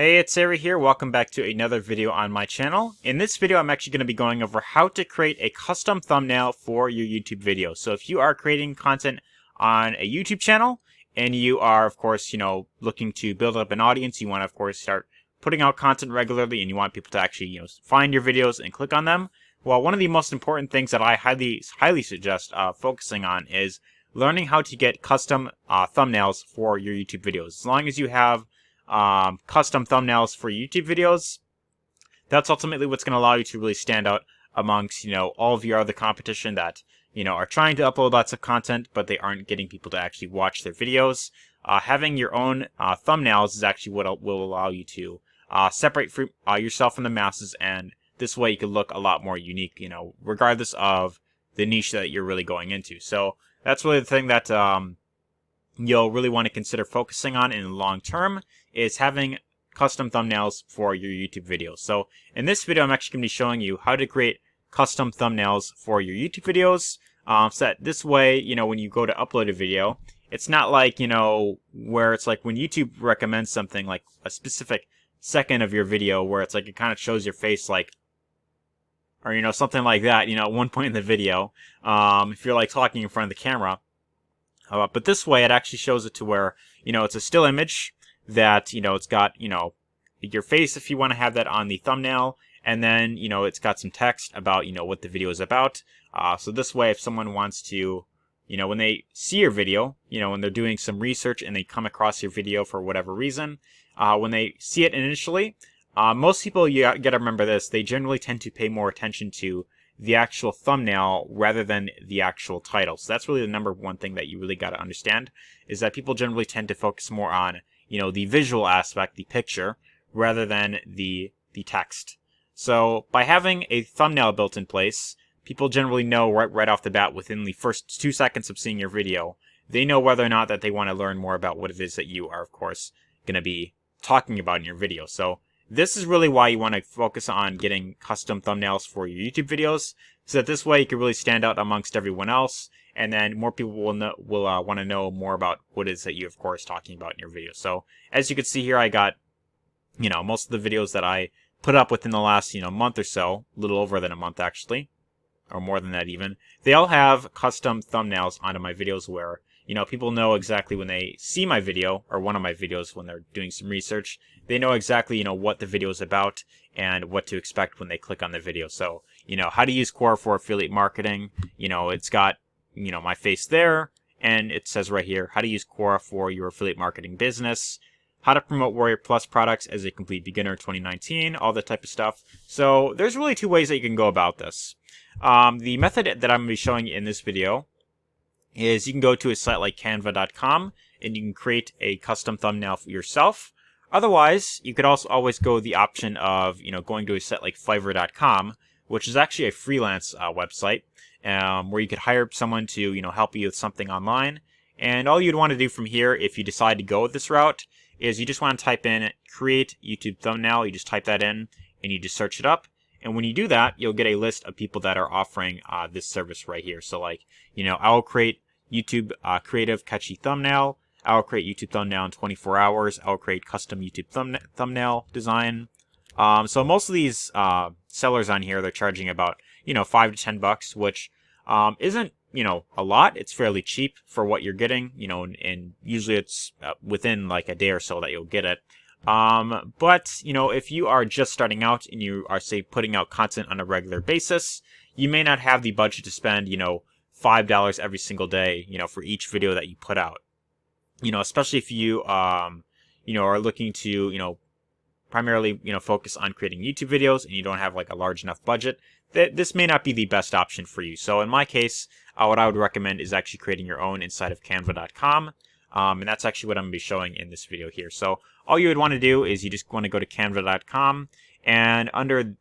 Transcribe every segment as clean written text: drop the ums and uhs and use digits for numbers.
Hey, it's Arie here. Welcome back to another video on my channel. In this video, I'm actually going to be going over how to create a custom thumbnail for your YouTube video. So if you are creating content on a YouTube channel and you are, of course, looking to build up an audience, you want to, of course, start putting out content regularly and you want people to actually, find your videos and click on them. Well, one of the most important things that I highly suggest focusing on is learning how to get custom thumbnails for your YouTube videos. As long as you have custom thumbnails for YouTube videos, that's ultimately what's going to allow you to really stand out amongst, all of your other competition that, are trying to upload lots of content, but they aren't getting people to actually watch their videos. Having your own thumbnails is actually what will allow you to separate yourself from the masses, and this way you can look a lot more unique, regardless of the niche that you're really going into. So that's really the thing that you'll really want to consider focusing on in the long term, is having custom thumbnails for your YouTube videos. So in this video, I'm actually going to be showing you how to create custom thumbnails for your YouTube videos. So that this way, when you go to upload a video, it's not like, where it's like when YouTube recommends something like a specific second of your video where it's like it kind of shows your face like, or, something like that, at one point in the video, if you're like talking in front of the camera. But this way, it actually shows it to where, it's a still image that, it's got, your face if you want to have that on the thumbnail. And then, it's got some text about, what the video is about. So this way, if someone wants to, when they see your video, when they're doing some research and they come across your video for whatever reason, when they see it initially, most people, you got to remember this, they generally tend to pay more attention to the actual thumbnail rather than the actual title. So that's really the number one thing that you really got to understand, is that people generally tend to focus more on, the visual aspect, the picture, rather than the text. So by having a thumbnail built in place, people generally know right off the bat within the first 2 seconds of seeing your video, they know whether or not that they want to learn more about what it is that you are, of course, going to be talking about in your video. So this is really why you want to focus on getting custom thumbnails for your YouTube videos, so that this way you can really stand out amongst everyone else, and then more people will want to know more about what it is that you, of course, talking about in your video. So as you can see here, I got, most of the videos that I put up within the last, month or so, a little over than a month actually, or more than that even, they all have custom thumbnails onto my videos where, people know exactly when they see my video, or one of my videos when they're doing some research, they know exactly, what the video is about and what to expect when they click on the video. So, how to use Quora for affiliate marketing, it's got, my face there, and it says right here, how to use Quora for your affiliate marketing business, how to promote Warrior Plus products as a complete beginner 2019, all that type of stuff. So there's really two ways that you can go about this. The method that I'm going to be showing you in this video is you can go to a site like canva.com and you can create a custom thumbnail for yourself. Otherwise, you could also always go the option of, going to a site like fiverr.com, which is actually a freelance website, where you could hire someone to, help you with something online. And all you'd want to do from here, if you decide to go with this route, is you just want to type in create YouTube thumbnail. You just type that in and you just search it up. And when you do that, you'll get a list of people that are offering this service right here. So like, I will create YouTube creative catchy thumbnail. I will create YouTube thumbnail in 24 hours. I will create custom YouTube thumbnail design. So most of these sellers on here, they're charging about, $5 to $10, which isn't, a lot. It's fairly cheap for what you're getting, and usually it's within like a day or so that you'll get it. But, if you are just starting out and you are, say, putting out content on a regular basis, you may not have the budget to spend, $5 every single day, for each video that you put out. Especially if you, are looking to, primarily, focus on creating YouTube videos and you don't have like a large enough budget, this may not be the best option for you. So in my case, what I would recommend is actually creating your own inside of canva.com. And that's actually what I'm going to be showing in this video here. So all you would want to do is you just want to go to canva.com, and under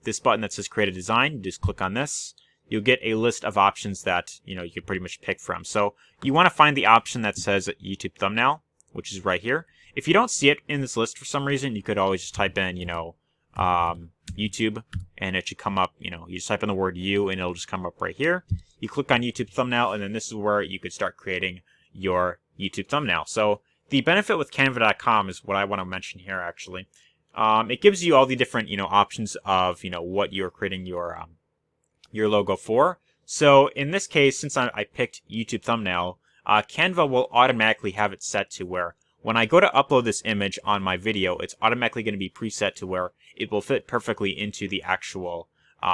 this button that says create a design, you just click on this. You'll get a list of options that, you can pretty much pick from. So you want to find the option that says YouTube thumbnail, which is right here. If you don't see it in this list for some reason, you could always just type in, YouTube, and it should come up, you just type in the word you and it'll just come up right here. You click on YouTube thumbnail, and then this is where you could start creating your YouTube thumbnail. So the benefit with Canva.com is what I want to mention here, actually. It gives you all the different, options of, what you're creating your logo for. So in this case, since I picked YouTube thumbnail, Canva will automatically have it set to where when I go to upload this image on my video, it's automatically going to be preset to where it will fit perfectly into the actual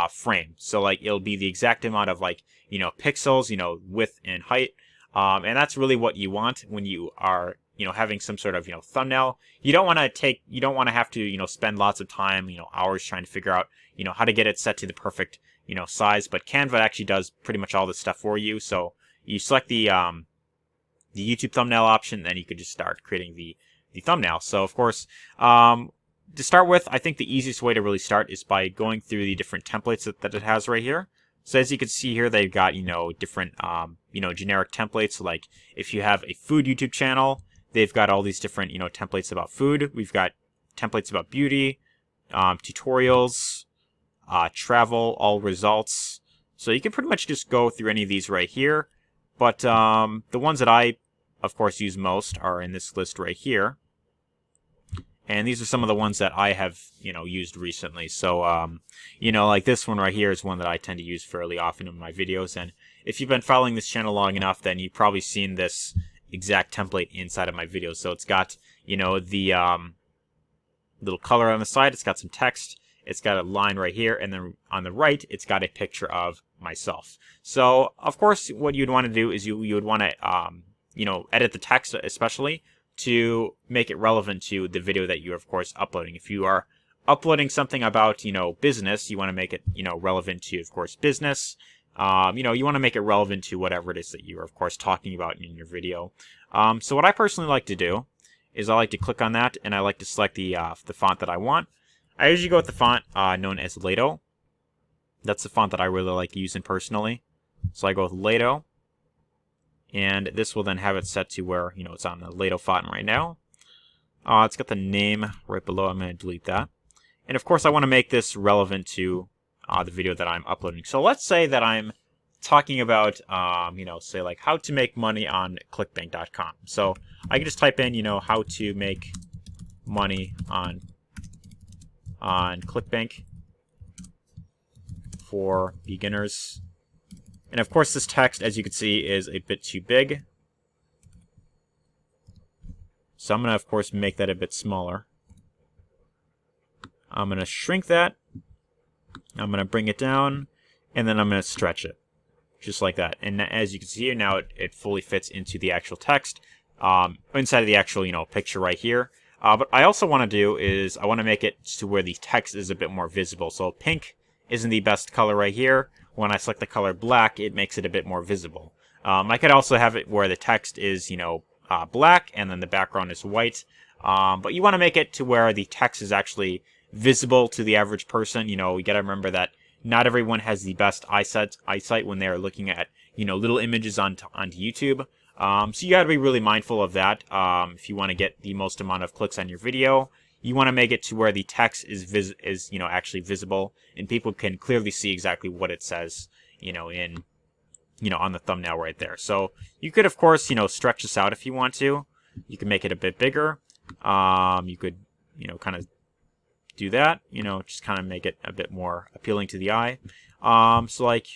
frame. So like it'll be the exact amount of like, pixels, width and height. And that's really what you want when you are, having some sort of, thumbnail. You don't want to have to, spend lots of time, hours trying to figure out, how to get it set to the perfect, size. But Canva actually does pretty much all this stuff for you. So you select the YouTube thumbnail option, then you could just start creating the thumbnail. So of course, to start with, I think the easiest way to really start is by going through the different templates that it has right here. So as you can see here, they've got, different, generic templates. Like if you have a food YouTube channel, they've got all these different, templates about food. We've got templates about beauty, tutorials, travel, all results. So you can pretty much just go through any of these right here. But the ones that I, of course, use most are in this list right here. And these are some of the ones that I have, used recently. So, like this one right here is one that I tend to use fairly often in my videos. And if you've been following this channel long enough, then you've probably seen this exact template inside of my videos. So it's got, the little color on the side. It's got some text. It's got a line right here. And then on the right, it's got a picture of myself. So, of course, what you'd want to do is you would want to, edit the text especially to make it relevant to the video that you're, of course, uploading. If you are uploading something about, business, you want to make it, relevant to, of course, business. You want to make it relevant to whatever it is that you're, of course, talking about in your video. So what I personally like to do is I like to click on that, and I like to select the font that I want. I usually go with the font known as Lato. That's the font that I really like using personally. So I go with Lato. And this will then have it set to where, it's on the Lato font right now. It's got the name right below. I'm going to delete that. And of course, I want to make this relevant to the video that I'm uploading. So let's say that I'm talking about, say like how to make money on clickbank.com. So I can just type in, how to make money on ClickBank for beginners. And of course, this text, as you can see, is a bit too big. So I'm going to, of course, make that a bit smaller. I'm going to shrink that. I'm going to bring it down. And then I'm going to stretch it. Just like that. And as you can see here, now it fully fits into the actual text. Inside of the actual, picture right here. But I also want to do is I want to make it to where the text is a bit more visible. So pink isn't the best color right here. When I select the color black, it makes it a bit more visible. I could also have it where the text is, black and then the background is white. But you want to make it to where the text is actually visible to the average person. You got to remember that not everyone has the best eyesight when they're looking at, little images onto YouTube. So you got to be really mindful of that. If you want to get the most amount of clicks on your video, you want to make it to where the text is actually visible and people can clearly see exactly what it says, on the thumbnail right there. So you could, of course, stretch this out if you want to. You can make it a bit bigger. You could, kind of do that, just kind of make it a bit more appealing to the eye. So like,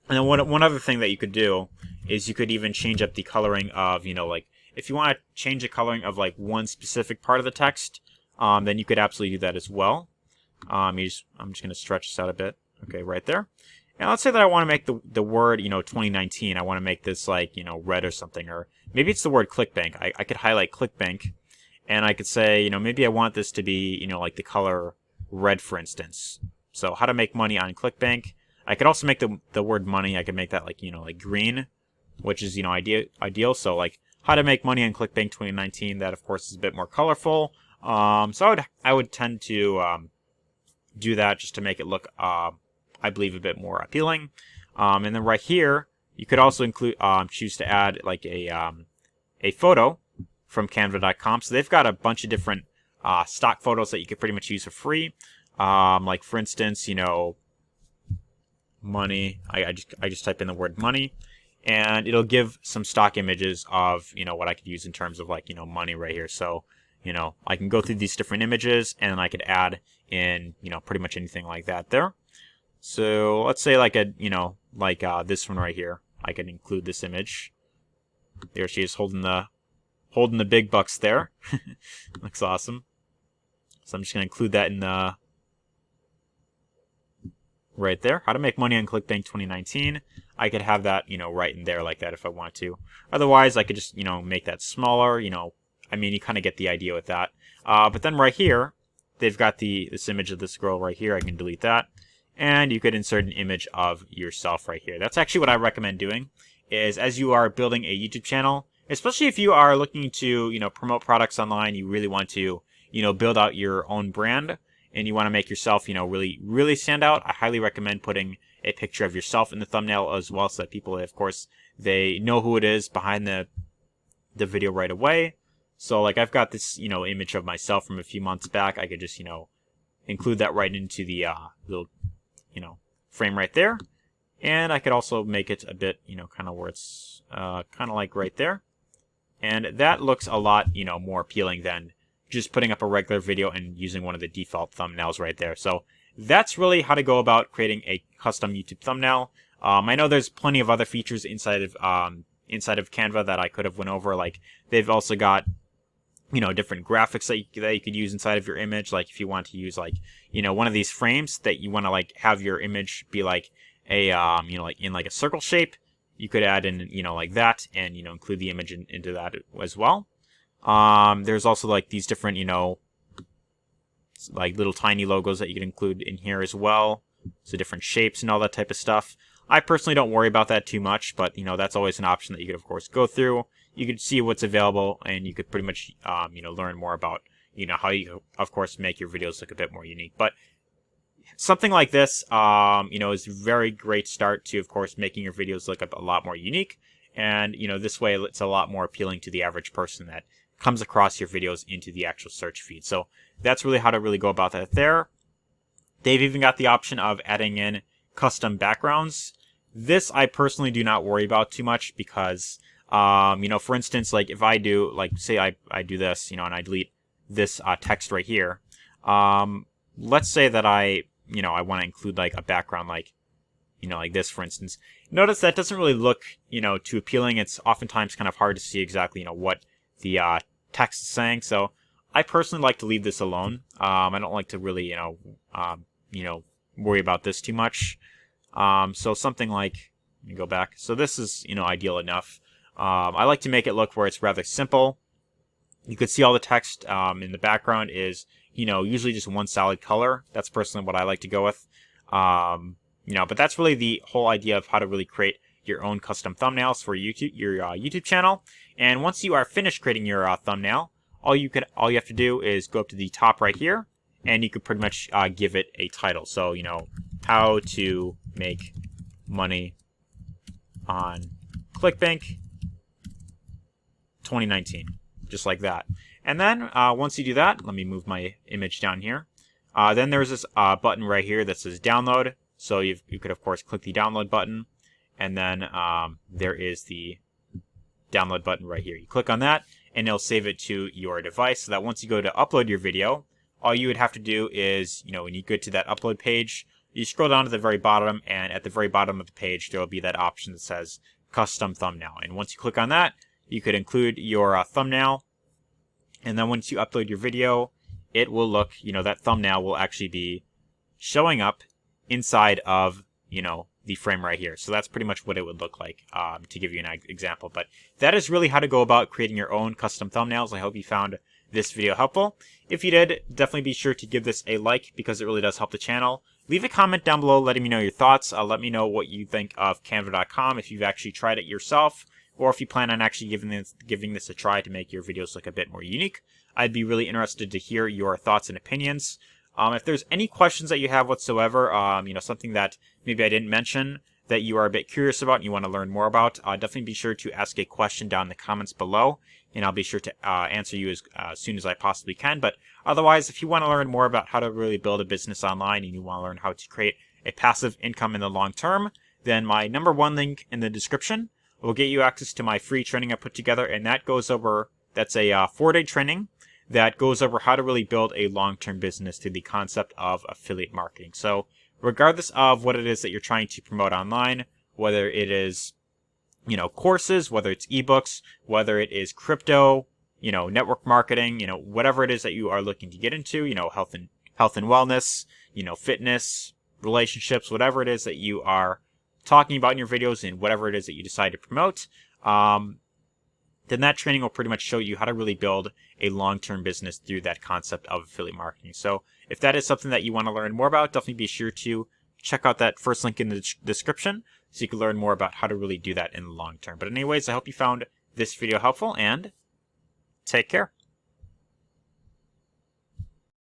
and then one other thing that you could do is you could even change up the coloring of, like if you want to change the coloring of like one specific part of the text, then you could absolutely do that as well. I'm just going to stretch this out a bit. Okay, right there. And let's say that I want to make the word, 2019. I want to make this like, red or something. Or maybe it's the word ClickBank. I could highlight ClickBank. And I could say, maybe I want this to be, like the color red, for instance. So how to make money on ClickBank. I could also make the word money. I could make that like, like green, which is, ideal. So like how to make money on ClickBank 2019. That, of course, is a bit more colorful. So I would tend to do that just to make it look, I believe, a bit more appealing. And then right here, you could also include choose to add like a photo from Canva.com. So they've got a bunch of different stock photos that you could pretty much use for free. Like for instance, money. I just type in the word money, and it'll give some stock images of, what I could use in terms of like, money right here. So, I can go through these different images and I could add in, pretty much anything like that there. So let's say like this one right here. I could include this image. There she is holding the big bucks there. Looks awesome. So I'm just gonna include that in the right there. How to make money on ClickBank 2019. I could have that, right in there like that if I want to. Otherwise, I could just, make that smaller. I mean, you kind of get the idea with that. But then right here, they've got this image of this girl right here. I can delete that. And you could insert an image of yourself right here. That's actually what I recommend doing, is as you are building a YouTube channel, especially if you are looking to, promote products online, you really want to, build out your own brand, and you want to make yourself, really, really stand out. I highly recommend putting a picture of yourself in the thumbnail as well, so that people, of course, they know who it is behind the video right away. So, like, I've got this, image of myself from a few months back. I could just, include that right into the little, frame right there. And I could also make it a bit, kind of where it's kind of like right there. And that looks a lot, more appealing than just putting up a regular video and using one of the default thumbnails right there. So that's really how to go about creating a custom YouTube thumbnail. I know there's plenty of other features inside of Canva that I could have went over. Like, they've also got, different graphics that you could use inside of your image. Like, if you want to use like, one of these frames that you want to like have your image be like a, like in like a circle shape, you could add in, like that, and, include the image into that as well. There's also like these different, like little tiny logos that you can include in here as well. So different shapes and all that type of stuff. I personally don't worry about that too much, but, that's always an option that you could, of course, go through. You could see what's available, and you could pretty much, learn more about, how you, of course, make your videos look a bit more unique. But something like this, is a very great start to, of course, making your videos look a lot more unique. And, this way it's a lot more appealing to the average person that comes across your videos into the actual search feed. So that's really how to really go about that there. They've even got the option of adding in custom backgrounds. This I personally do not worry about too much because, for instance, like if I do, like say I do this, and I delete this text right here. Let's say that I want to include like a background like, like this, for instance. Notice that doesn't really look, too appealing. It's oftentimes kind of hard to see exactly, what the text is saying. So I personally like to leave this alone. I don't like to really, worry about this too much. So something like, let me go back. So this is, ideal enough. I like to make it look where it's rather simple. You could see all the text in the background is, usually just one solid color. That's personally what I like to go with. But that's really the whole idea of how to really create your own custom thumbnails for your YouTube channel. And once you are finished creating your thumbnail, all you have to do is go up to the top right here, and you could pretty much give it a title. So, how to make money on ClickBank 2019, just like that. And then once you do that, let me move my image down here. Then there's this button right here that says download. So you could, of course, click the download button, and then there is the download button right here. You click on that, and it'll save it to your device, so that once you go to upload your video, all you would have to do is, when you get to that upload page, you scroll down to the very bottom, and at the very bottom of the page, there will be that option that says custom thumbnail. And once you click on that, you could include your thumbnail, and then once you upload your video, it will look, that thumbnail will actually be showing up inside of, the frame right here. So that's pretty much what it would look like, to give you an example. But that is really how to go about creating your own custom thumbnails. I hope you found this video helpful. If you did, definitely be sure to give this a like, because it really does help the channel. Leave a comment down below letting me know your thoughts. Let me know what you think of Canva.com, if you've actually tried it yourself, or if you plan on actually giving this a try to make your videos look a bit more unique. I'd be really interested to hear your thoughts and opinions. If there's any questions that you have whatsoever, something that maybe I didn't mention that you are a bit curious about and you want to learn more about, definitely be sure to ask a question down in the comments below, and I'll be sure to answer you as soon as I possibly can. But otherwise, if you want to learn more about how to really build a business online and you want to learn how to create a passive income in the long term, then my #1 link in the description will get you access to my free training I put together, and that goes over, that's a 4-day training that goes over how to really build a long-term business through the concept of affiliate marketing. So regardless of what it is that you're trying to promote online, whether it is, courses, whether it's ebooks, whether it is crypto, network marketing, whatever it is that you are looking to get into, health and wellness, fitness, relationships, whatever it is that you are talking about in your videos and whatever it is that you decide to promote, then that training will pretty much show you how to really build a long-term business through that concept of affiliate marketing. So if that is something that you want to learn more about, definitely be sure to check out that first link in the description so you can learn more about how to really do that in the long term. But anyways, I hope you found this video helpful, and take care.